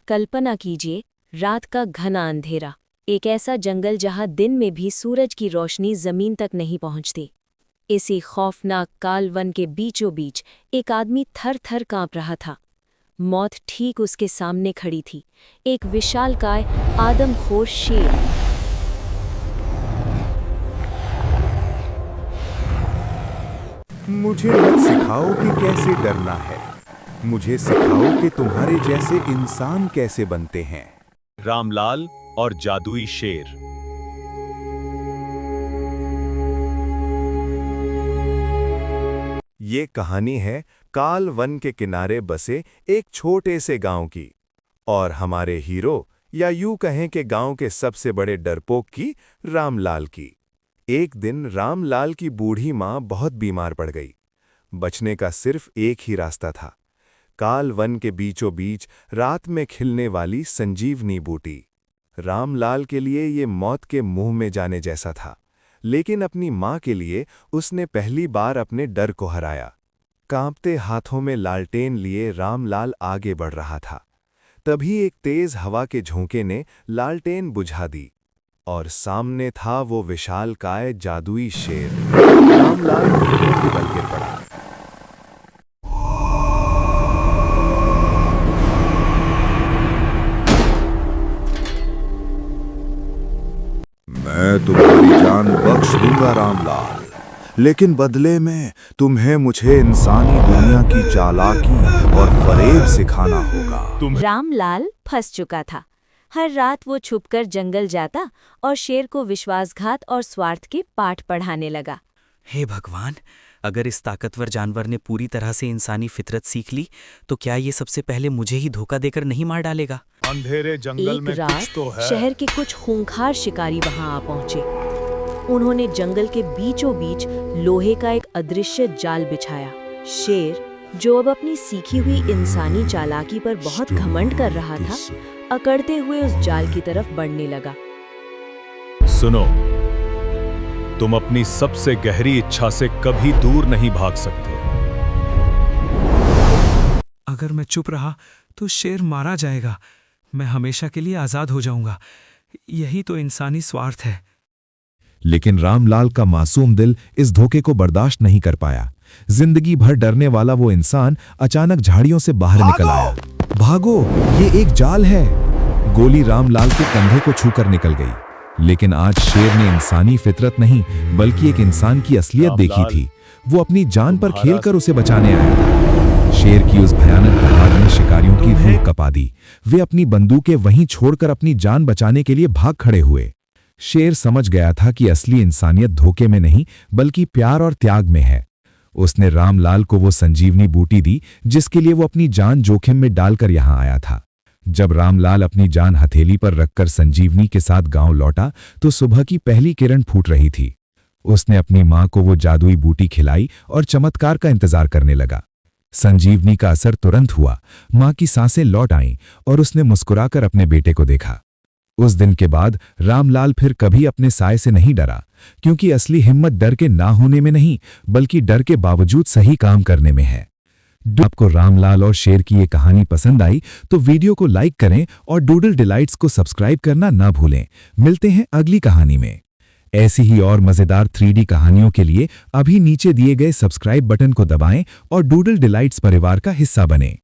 कल्पना कीजिए, रात का घना अंधेरा, एक ऐसा जंगल जहां दिन में भी सूरज की रोशनी जमीन तक नहीं पहुंचती। इसी खौफनाक काल वन के बीचों बीच एक आदमी थर थर कांप रहा था। मौत ठीक उसके सामने खड़ी थी, एक विशालकाय आदमखोर शेर। मुझे मत सिखाओ कि कैसे डरना है। मुझे सिखाओ कि तुम्हारे जैसे इंसान कैसे बनते हैं। रामलाल और जादुई शेर। ये कहानी है काल वन के किनारे बसे एक छोटे से गांव की, और हमारे हीरो, या यूं कहें कि गांव के सबसे बड़े डरपोक की, रामलाल की। एक दिन रामलाल की बूढ़ी माँ बहुत बीमार पड़ गई। बचने का सिर्फ एक ही रास्ता था, काल वन के बीचों बीच रात में खिलने वाली संजीवनी बूटी। रामलाल के लिए ये मौत के मुंह में जाने जैसा था, लेकिन अपनी माँ के लिए उसने पहली बार अपने डर को हराया। कांपते हाथों में लालटेन लिए रामलाल आगे बढ़ रहा था। तभी एक तेज हवा के झोंके ने लालटेन बुझा दी, और सामने था वो विशालकाय जादुई शेर। रामलाल घुटनों के बल गिर पड़ा। मैं तुम्हारी जान बख्श दूंगा रामलाल, लेकिन बदले में तुम्हें मुझे इंसानी दुनिया की चालाकी और फरेब सिखाना होगा। रामलाल फंस चुका था। हर रात वो छुपकर जंगल जाता और शेर को विश्वासघात और स्वार्थ के पाठ पढ़ाने लगा। हे भगवान, अगर इस ताकतवर जानवर ने पूरी तरह से इंसानी फितरत सीख ली तो क्या ये सबसे पहले मुझे ही धोखा देकर नहीं मार डालेगा? अंधेरे जंगल में कुछ तो है। शहर के कुछ खूंखार शिकारी वहां आ पहुंचे। उन्होंने जंगल के बीचों बीच लोहे का एक अदृश्य जाल बिछाया। शेर, जो अब अपनी सीखी हुई इंसानी चालाकी पर बहुत घमंड कर रहा था, अकड़ते हुए उस जाल की तरफ बढ़ने लगा। सुनो, तुम अपनी सबसे गहरी इच्छा से कभी दूर नहीं भाग सकते। अगर मैं चुप रहा तो शेर मारा जाएगा। मैं हमेशा के लिए आजाद हो जाऊंगा। यही तो इंसानी स्वार्थ है। लेकिन रामलाल का मासूम दिल इस धोखे को बर्दाश्त नहीं कर पाया। जिंदगी भर डरने वाला वो इंसान अचानक झाड़ियों से बाहर निकल आया। भागो, ये एक जाल है। गोली रामलाल के कंधे को छूकर निकल गई। लेकिन आज शेर ने इंसानी फितरत नहीं, बल्कि एक इंसान की असलियत देखी थी। वो अपनी जान पर खेलकर उसे बचाने आया था। शेर की उस भयानक दहाड़ ने शिकारियों की रूह कपा दी। वे अपनी बंदूकें वहीं छोड़कर अपनी जान बचाने के लिए भाग खड़े हुए। शेर समझ गया था कि असली इंसानियत धोखे में नहीं, बल्कि प्यार और त्याग में है। उसने रामलाल को वो संजीवनी बूटी दी जिसके लिए वो अपनी जान जोखिम में डालकर यहां आया था। जब रामलाल अपनी जान हथेली पर रखकर संजीवनी के साथ गांव लौटा तो सुबह की पहली किरण फूट रही थी। उसने अपनी मां को वो जादुई बूटी खिलाई और चमत्कार का इंतजार करने लगा। संजीवनी का असर तुरंत हुआ। मां की सांसें लौट आईं और उसने मुस्कुराकर अपने बेटे को देखा। उस दिन के बाद रामलाल फिर कभी अपने साय से नहीं डरा, क्योंकि असली हिम्मत डर के ना होने में नहीं, बल्कि डर के बावजूद सही काम करने में है। आपको रामलाल और शेर की ये कहानी पसंद आई तो वीडियो को लाइक करें और डूडल डिलाइट्स को सब्सक्राइब करना ना भूलें। मिलते हैं अगली कहानी में। ऐसी ही और मजेदार 3D कहानियों के लिए अभी नीचे दिए गए सब्सक्राइब बटन को दबाएं और डूडल डिलाइट्स परिवार का हिस्सा बनें।